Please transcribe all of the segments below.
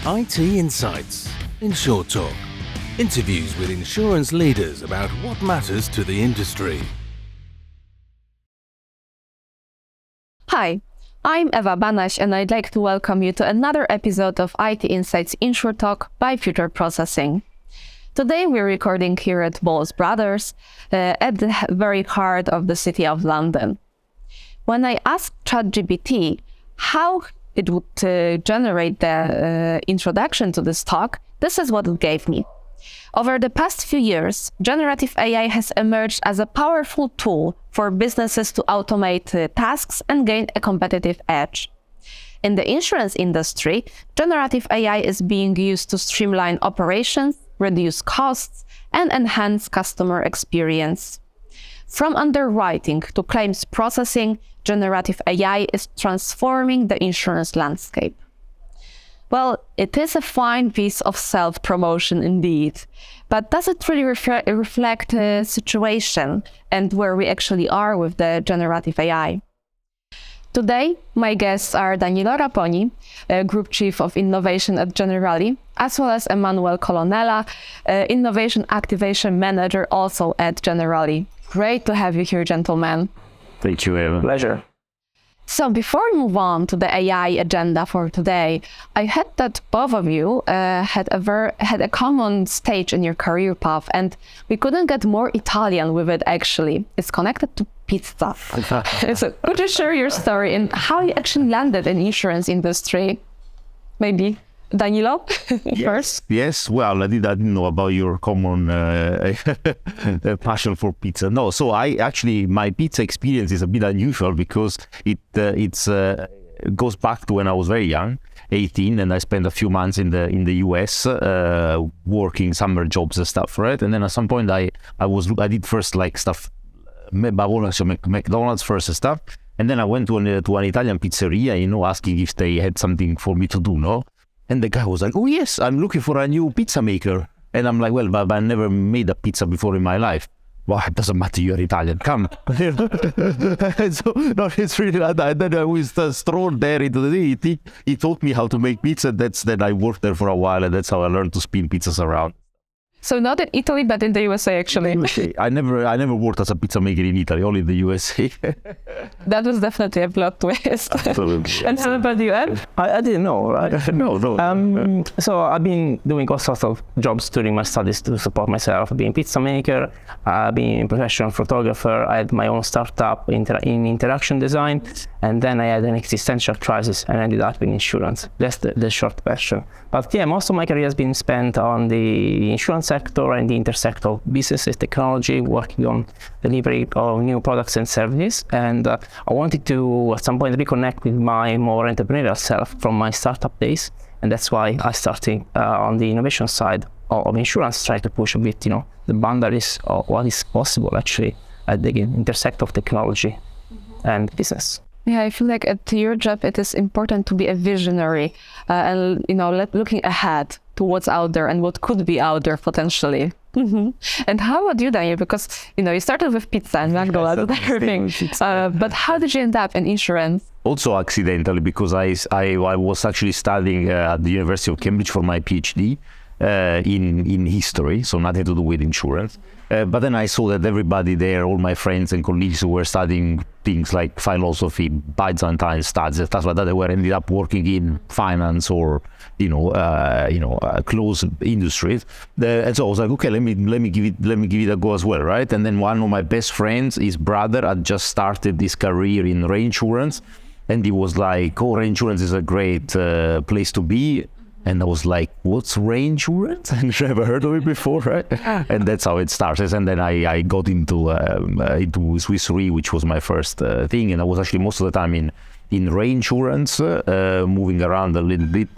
IT Insights, InsurTalk. Interviews with insurance leaders about what matters to the industry. Hi, I'm Eva Banaś and I'd like to welcome you to another episode of IT Insights InsurTalk by Future Processing. Today we're recording here at Bowles Brothers at the very heart of the city of London. When I asked ChatGPT how it would generate the introduction to this talk, this is what it gave me. Over the past few years, generative AI has emerged as a powerful tool for businesses to automate tasks and gain a competitive edge. In the insurance industry, generative AI is being used to streamline operations, reduce costs, and enhance customer experience. From underwriting to claims processing, generative AI is transforming the insurance landscape. Well, it is a fine piece of self-promotion indeed, but does it really reflect the situation and where we actually are with the generative AI? Today, my guests are Danilo Raponi, Group Chief of Innovation at Generali, as well as Emanuele Colonnella, Innovation Activation Manager also at Generali. Great to have you here, gentlemen. Thank you, Eva. Pleasure. So before we move on to the AI agenda for today, I heard that both of you had a common stage in your career path, and we couldn't get more Italian with it actually. It's connected to pizza. So could you share your story and how you actually landed in insurance industry? Maybe Danilo first? Yes, well, I didn't know about your common passion for pizza. No, so my pizza experience is a bit unusual because it goes back to when I was very young, 18, and I spent a few months in the US working summer jobs and stuff, right? And then at some point I did first like stuff, McDonald's first and stuff, and then I went to an Italian pizzeria, asking if they had something for me to do, no? And the guy was like, oh yes, I'm looking for a new pizza maker. And I'm like, well, but I never made a pizza before in my life. Well, it doesn't matter, you're Italian, come. So, no, it's really like that. And then I was thrown there into the thing. He taught me how to make pizza. Then I worked there for a while, and that's how I learned to spin pizzas around. So not in Italy, but in the USA actually. I never worked as a pizza maker in Italy, only in the USA. That was definitely a plot twist. Absolutely. And how about you, Ed? I didn't know, right? No. So I've been doing all sorts of jobs during my studies to support myself. I've been pizza maker, I've been a professional photographer, I had my own startup in interaction design, and then I had an existential crisis and ended up in insurance. That's the short version. But yeah, most of my career has been spent on the insurance sector and the intersector of businesses, technology, working on delivery of new products and services. And I wanted to, at some point, reconnect with my more entrepreneurial self from my startup days. And that's why I started on the innovation side of insurance, trying to push a bit, the boundaries of what is possible actually at the intersect of technology and business. Yeah, I feel like at your job, it is important to be a visionary and, looking ahead to what's out there and what could be out there potentially. Mm-hmm. And how about you, Daniel? Because, you started with pizza and McDonald's and everything. But how did you end up in insurance? Also accidentally, because I was actually studying at the University of Cambridge for my PhD in history, so nothing to do with insurance. But then I saw that everybody there, all my friends and colleagues who were studying things like philosophy, Byzantine studies, stuff like that, they were ended up working in finance or close industries. And so I was like, okay, let me give it a go as well, right? And then one of my best friends, his brother, had just started his career in reinsurance, and he was like, "Oh, reinsurance is a great place to be." And I was like, what's reinsurance? I never heard of it before, right? And that's how it started. And then I got into Swiss Re, which was my first thing. And I was actually most of the time in reinsurance, moving around a little bit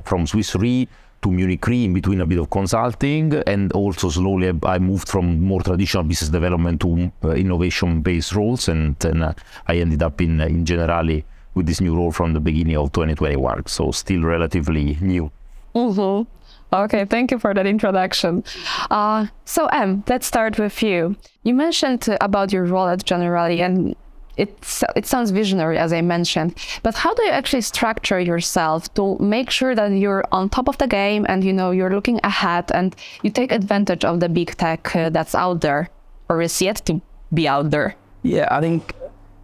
from Swiss Re to Munich Re, in between a bit of consulting. And also slowly I moved from more traditional business development to innovation-based roles. And then I ended up in Generali with this new role from the beginning of 2021, so still relatively new. Mm-hmm. Okay, thank you for that introduction. So let's start with you. You mentioned about your role at Generali, and it sounds visionary, as I mentioned, but how do you actually structure yourself to make sure that you're on top of the game and you're looking ahead and you take advantage of the big tech that's out there or is yet to be out there? Yeah, I think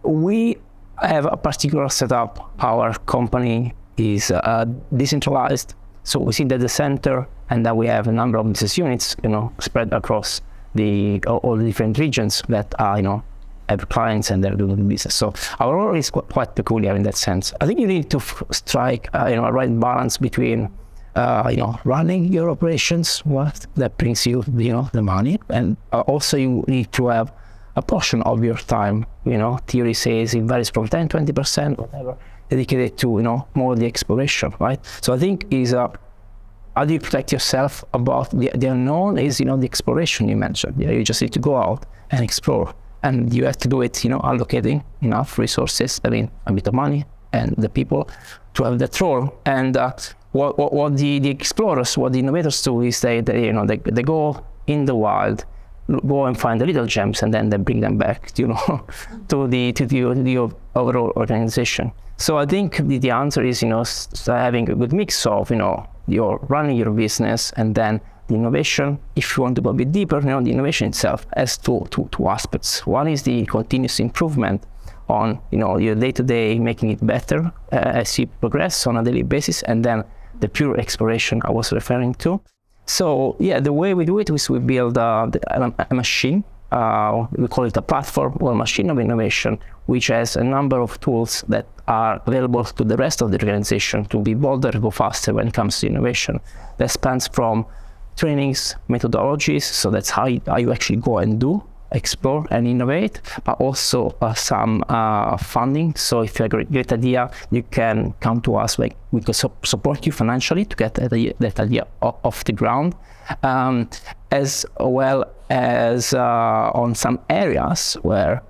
we have a particular setup. Our company is decentralized, so we sit at the center, and then we have a number of business units, spread across all the different regions that are, have clients and they're doing business. So our role is quite peculiar in that sense. I think you need to strike, a right balance between, running your operations, what that brings you, the money, and also you need to have a portion of your time, theory says it varies from 10, 20%, whatever, dedicated to, more the exploration, right? So I think is how do you protect yourself about the unknown is, the exploration you mentioned. Yeah, you just need to go out and explore. And you have to do it, allocating enough resources, a bit of money and the people to have that role. And what the explorers, what the innovators do is they go in the wild, go and find the little gems, and then they bring them back, to the overall organization. So I think the answer is, having a good mix of, you're running your business and then the innovation. If you want to go a bit deeper, the innovation itself has two aspects. One is the continuous improvement on, your day-to-day, making it better as you progress on a daily basis, and then the pure exploration I was referring to. So yeah, the way we do it is we build a machine. We call it a platform or machine of innovation, which has a number of tools that are available to the rest of the organization to be bolder, go faster when it comes to innovation. That spans from trainings, methodologies, so that's how you actually go and explore and innovate, but also some funding. So if you have a great idea, you can come to us, we can support you financially to get that idea off the ground, as well as on some areas where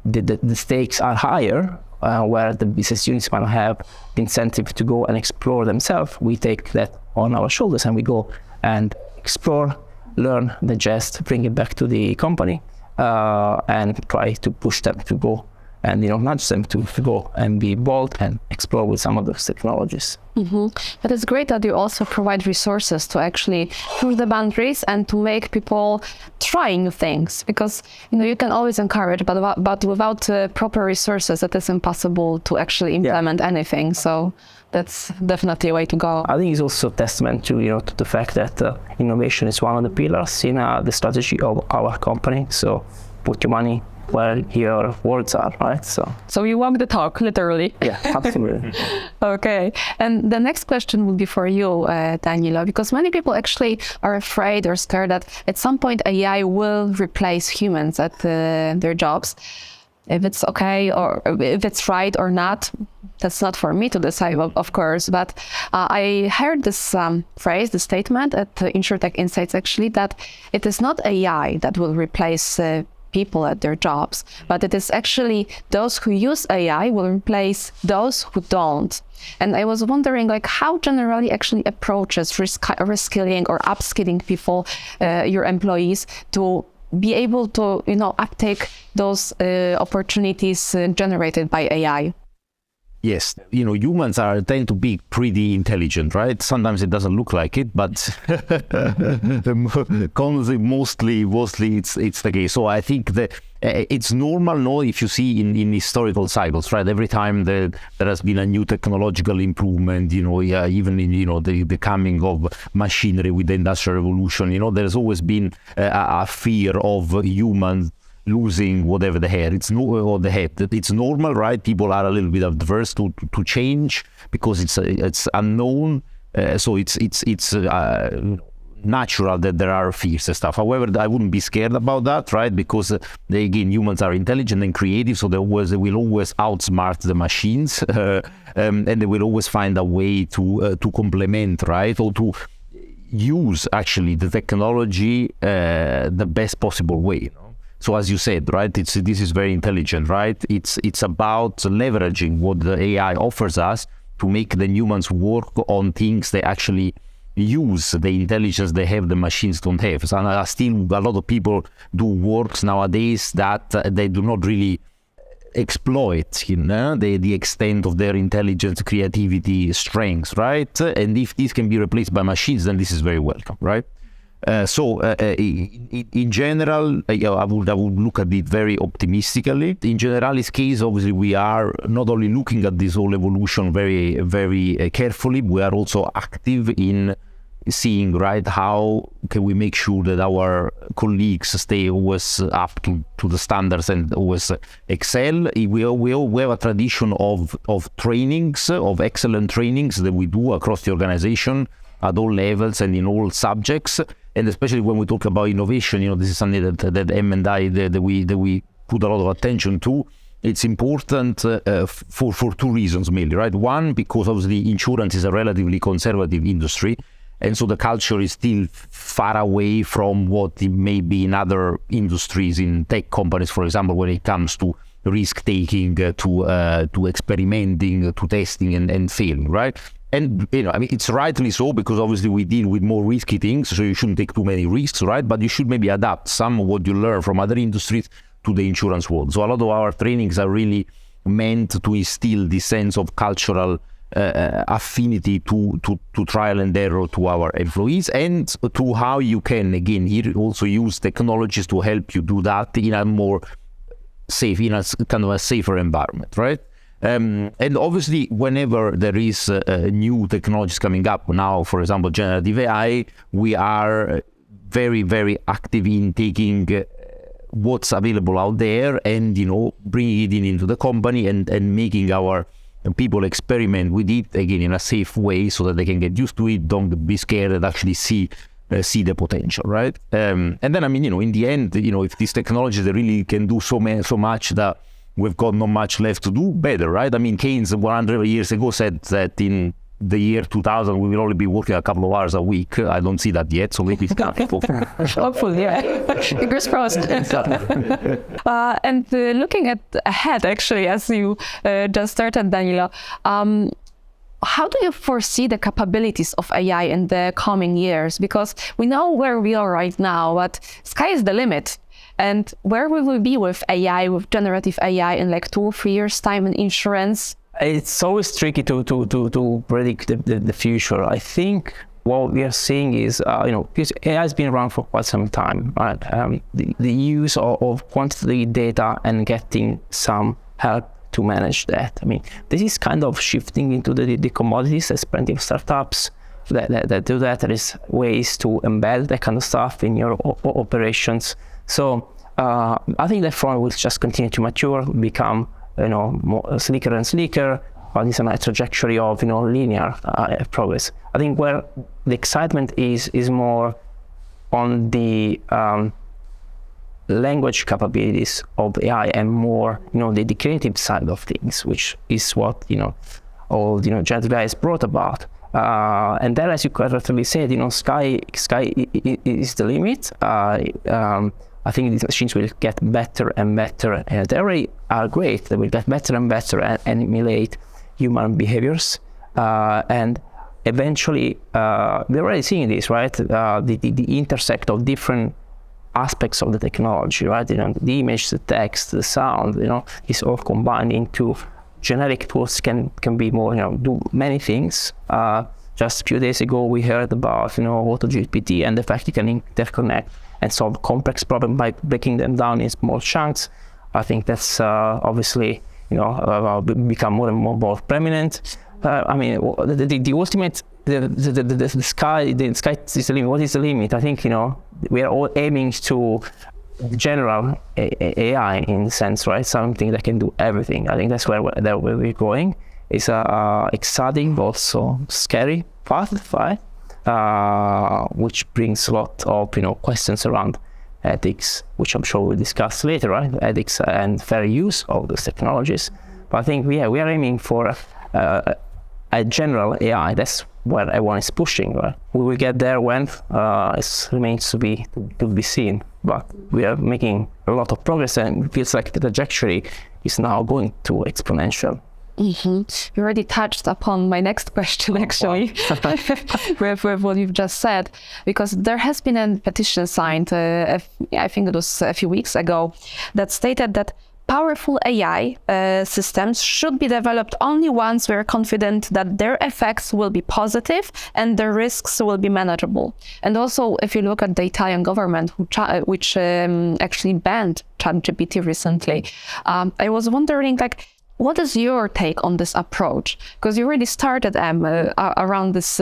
the stakes are higher, where the business units might have the incentive to go and explore themselves. We take that on our shoulders and we go and explore, learn, digest, bring it back to the company, and try to push them to go and nudge them to go and be bold and explore with some of those technologies. Mm-hmm. But it's great that you also provide resources to actually push the boundaries and to make people try new things, because you can always encourage, but without proper resources, it is impossible to actually implement anything. So that's definitely a way to go. I think it's also a testament to to the fact that innovation is one of the pillars in the strategy of our company. So put your money where your words are, right? So you walk the talk, literally. Yeah, absolutely. Okay. And the next question would be for you, Danilo, because many people actually are afraid or scared that at some point AI will replace humans at their jobs. If it's okay or if it's right or not, that's not for me to decide, of course. But I heard this phrase, the statement at InsurTalk Insights actually, that it is not AI that will replace people at their jobs, but it is actually those who use AI will replace those who don't. And I was wondering, how Generali actually approaches reskilling or upskilling people, your employees, to be able to, uptake those opportunities generated by AI. Yes, humans tend to be pretty intelligent, right? Sometimes it doesn't look like it, but mostly it's the case. So I think that it's normal, no, if you see in historical cycles, right? Every time there has been a new technological improvement, even in the coming of machinery with the Industrial Revolution, there's always been a fear of humans losing whatever they had. It's normal, right? People are a little bit adverse to change because it's unknown. So it's natural that there are fears and stuff. However, I wouldn't be scared about that, right? Because again, humans are intelligent and creative, so they will always outsmart the machines, and they will always find a way to complement, right, or to use actually the technology the best possible way. So as you said, right, this is very intelligent, right? It's about leveraging what the AI offers us to make the humans work on things they actually use, the intelligence they have the machines don't have. So still a lot of people do works nowadays that they do not really exploit the extent of their intelligence, creativity, strengths, right? And if this can be replaced by machines, then this is very welcome, right? In general, I would look at it very optimistically. In Generali's case, obviously, we are not only looking at this whole evolution very, very carefully, we are also active in seeing, right, how can we make sure that our colleagues stay always up to the standards and always excel. We have a tradition of trainings, of excellent trainings that we do across the organization at all levels and in all subjects. And especially when we talk about innovation, this is something that Em and I, that we put a lot of attention to. It's important for two reasons mainly, right? One, because obviously insurance is a relatively conservative industry, and so the culture is still far away from what it may be in other industries, in tech companies, for example, when it comes to risk taking, to experimenting, to testing and failing, right? And it's rightly so, because obviously we deal with more risky things, so you shouldn't take too many risks, right? But you should maybe adapt some of what you learn from other industries to the insurance world. So a lot of our trainings are really meant to instill this sense of cultural affinity to trial and error to our employees, and to how you can, again, here also use technologies to help you do that in a more safe, in a kind of a safer environment, right? And obviously, whenever there is new technologies coming up now, for example, generative AI, we are very, very active in taking what's available out there and, bringing it into the company and making our people experiment with it, again, in a safe way, so that they can get used to it, don't be scared, and actually see the potential, right? And then, in the end, if these technologies, they really can do so much that we've got not much left to do, better, right? Keynes 100 years ago said that in the year 2000 we will only be working a couple of hours a week. I don't see that yet, so maybe it's coming. Hopefully, yeah. Fingers crossed. And looking ahead, actually, as you just started, Danilo, how do you foresee the capabilities of AI in the coming years? Because we know where we are right now, but sky is the limit. And where will we be with AI, with generative AI, in like 2 or 3 years' time in insurance? It's always tricky to predict the future. I think what we are seeing is, because AI has been around for quite some time, right? The use of quantitative data and getting some help to manage that. This is kind of shifting into the commodities. There's plenty of startups that do that. There is ways to embed that kind of stuff in your operations. So I think that front will just continue to mature, become more sleeker and sleeker, but it's on a trajectory of linear progress. I think where the excitement is more on the language capabilities of AI, and more the creative side of things, which is what all generative AI is brought about. And then, as you correctly said, sky is the limit. I think these machines will get better and better. They already are great. They will get better and better and emulate human behaviors. And eventually, we're already seeing this, right? The intersect of different aspects of the technology, right? The image, the text, the sound, is all combined into generic tools can be more, do many things. Just a few days ago, we heard about, AutoGPT and the fact you can interconnect and solve complex problems by breaking them down in small chunks. I think that's obviously, become more and more prominent. The ultimate, the sky is the limit. What is the limit? I think, we are all aiming to general AI in a sense, right? Something that can do everything. I think that's where we're going. It's a exciting but also scary path, right? Which brings a lot of questions around ethics, which I'm sure we'll discuss later, right? Ethics and fair use of those technologies. But I think we are aiming for a general AI. That's where everyone is pushing, right? We will get there when it remains to be seen. But we are making a lot of progress, and it feels like the trajectory is now going to exponential. Mm-hmm. You already touched upon my next question, actually, with what you've just said, because there has been a petition signed, I think it was a few weeks ago, that stated that powerful AI systems should be developed only once we're confident that their effects will be positive and the risks will be manageable. And also, if you look at the Italian government, which actually banned ChatGPT recently, I was wondering, like, what is your take on this approach? Because you really started around this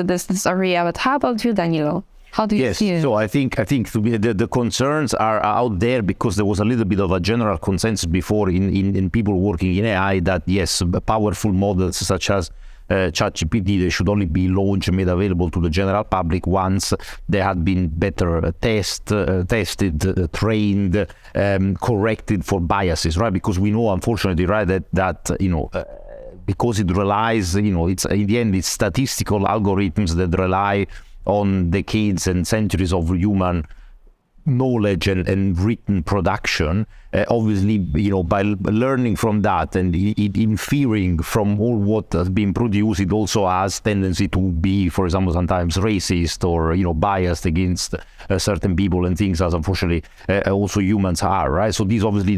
area, but how about you, Danilo? How do you see it? So I think the concerns are out there because there was a little bit of a general consensus before in people working in AI that yes, powerful models such as ChatGPT, they should only be launched and made available to the general public once they had been better tested, trained, corrected for biases, right? Because we know, unfortunately, right, that because it relies, it's in the end, it's statistical algorithms that rely on decades and centuries of human knowledge and written production. Obviously, by learning from that and inferring from all what has been produced, it also has tendency to be, for example, sometimes racist or biased against certain people and things, as unfortunately also humans are, right? So these obviously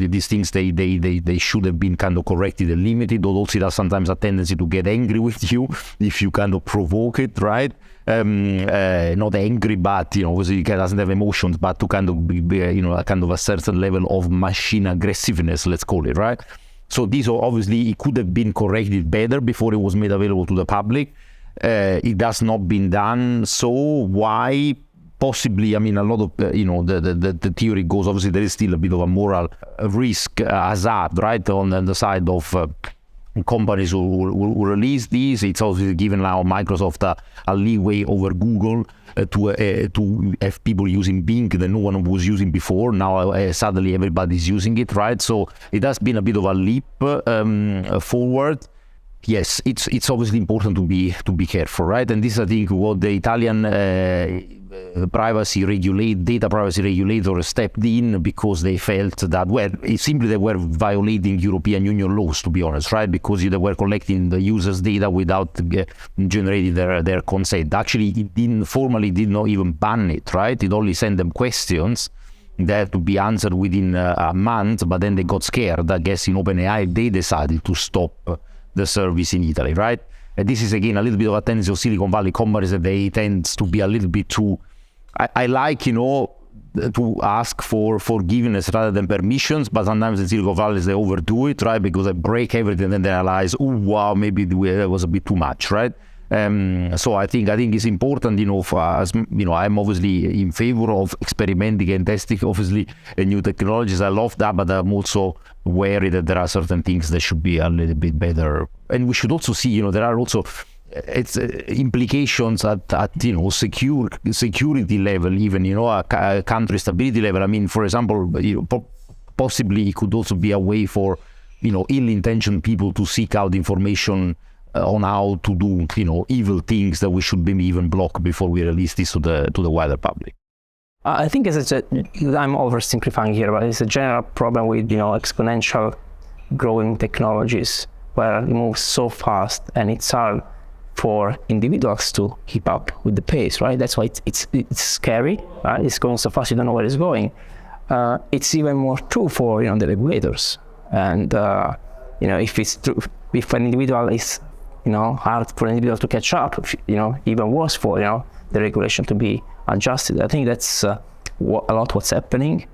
these things they should have been kind of corrected and limited. Also, it has sometimes a tendency to get angry with you if you kind of provoke it, right? Not angry, but obviously it doesn't have emotions, but to kind of be a kind of a certain level of machine aggressiveness, let's call it, right? So these are obviously, it could have been corrected better before it was made available to the public. It has not been done. So why? Possibly, I mean, a lot of the theory goes, obviously there is still a bit of a moral risk hazard, right, on the side of companies who release these. It's also given now Microsoft a leeway over Google to have people using Bing that no one was using before. Now suddenly everybody's using it, right? So it has been a bit of a leap forward. Yes, it's obviously important to be careful, right? And this is, I think, what the Italian data privacy regulator stepped in, because they felt that, well, they were violating European Union laws, to be honest, right? Because they were collecting the users' data without generating their consent. Actually, it formally did not even ban it, right? It only sent them questions that had to be answered within a month, but then they got scared. I guess in OpenAI, they decided to stop the service in Italy, right? And this is, again, a little bit of a tendency of Silicon Valley companies, that they tend to be a little bit too, I like, to ask for forgiveness rather than permissions, but sometimes in Silicon Valley they overdo it, right? Because they break everything and then they realize, oh, wow, maybe that was a bit too much, right? So I think it's important, for us, I'm obviously in favor of experimenting and testing, obviously, new technologies. I love that, but I'm also wary that there are certain things that should be a little bit better. And we should also see, there are also implications at security level, even, a country stability level. I mean, for example, possibly it could also be a way for, ill-intentioned people to seek out information on how to do, evil things that we should maybe even block before we release this to the wider public. I think I'm oversimplifying here, but it's a general problem with, exponential growing technologies, where it moves so fast and it's hard for individuals to keep up with the pace, right? That's why it's scary, right? It's going so fast, you don't know where it's going. It's even more true for, the regulators. And, if it's true, if an individual is, hard for an individual to catch up, even worse for, the regulation to be adjusted. I think that's a lot what's happening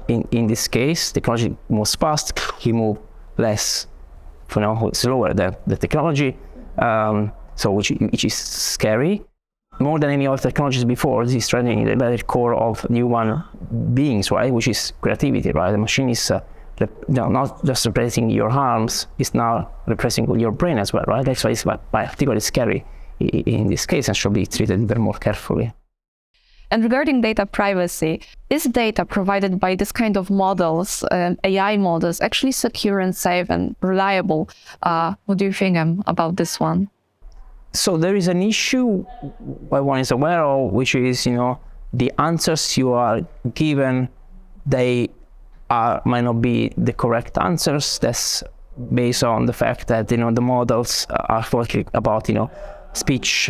in this case. Technology moves fast, he moves less, slower than the technology, so which is scary. More than any other technologies before, this is trending in the very core of human beings, right? Which is creativity, right? The machine is not just replacing your arms, it's now replacing your brain as well, right? That's why it's particularly scary in this case and should be treated even more carefully. And regarding data privacy, is data provided by this kind of models, AI models, actually secure and safe and reliable? What do you think about this one? So there is an issue one is aware of, which is, the answers you are given, they might not be the correct answers. That's based on the fact that, the models are talking about, speech,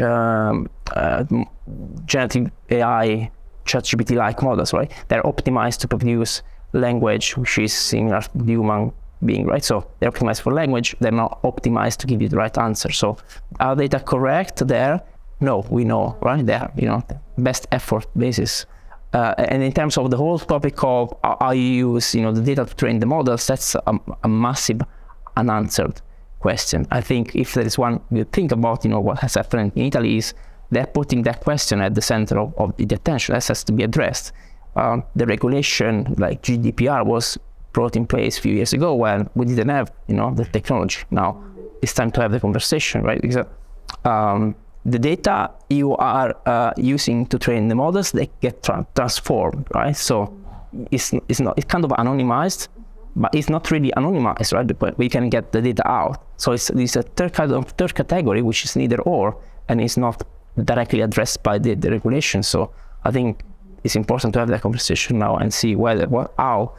generative AI, ChatGPT-like models, right? They're optimized to produce language which is similar to the human being, right? So they're optimized for language, they're not optimized to give you the right answer. So are data correct there? No, we know, right? They're, best effort basis. And in terms of the whole topic of how you use, the data to train the models, that's a massive unanswered question. I think if there is one you think about, what has happened in Italy is they're putting that question at the center of the attention. That has to be addressed. The regulation like GDPR was brought in place a few years ago when we didn't have, the technology. Now it's time to have the conversation, right? Because the data you are using to train the models, they get transformed, right? So it's kind of anonymized, but it's not really anonymized, right? But we can get the data out. So it's a third category, which is neither or, and it's not directly addressed by the regulation. So I think it's important to have that conversation now and see how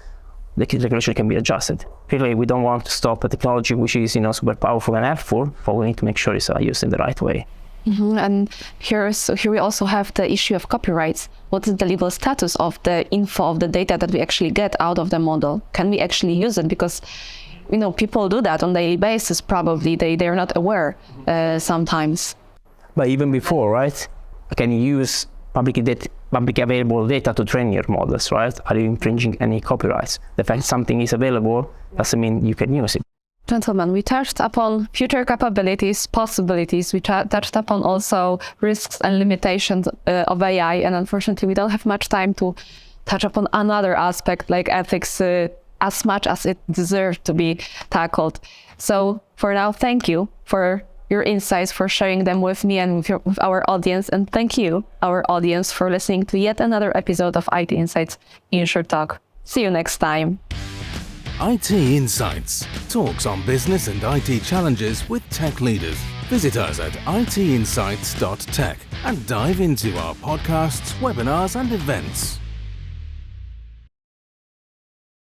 the regulation can be adjusted. Clearly, we don't want to stop a technology which is super powerful and helpful, but we need to make sure it's used in the right way. Mm-hmm. And here we also have the issue of copyrights. What is the legal status of the info of the data that we actually get out of the model? Can we actually use it? Because people do that on a daily basis. Probably they're not aware sometimes. But even before, right? Can you use public available data to train your models, right? Are you infringing any copyrights? The fact something is available doesn't mean you can use it. Gentlemen, we touched upon future capabilities, possibilities. We touched upon also risks and limitations of AI. And unfortunately, we don't have much time to touch upon another aspect like ethics as much as it deserves to be tackled. So for now, thank you for your insights, for sharing them with me and with our audience. And thank you, our audience, for listening to yet another episode of IT Insights InsurTalk. See you next time. IT Insights talks on business and IT challenges with tech leaders. Visit us at itinsights.tech and dive into our podcasts, webinars, and events.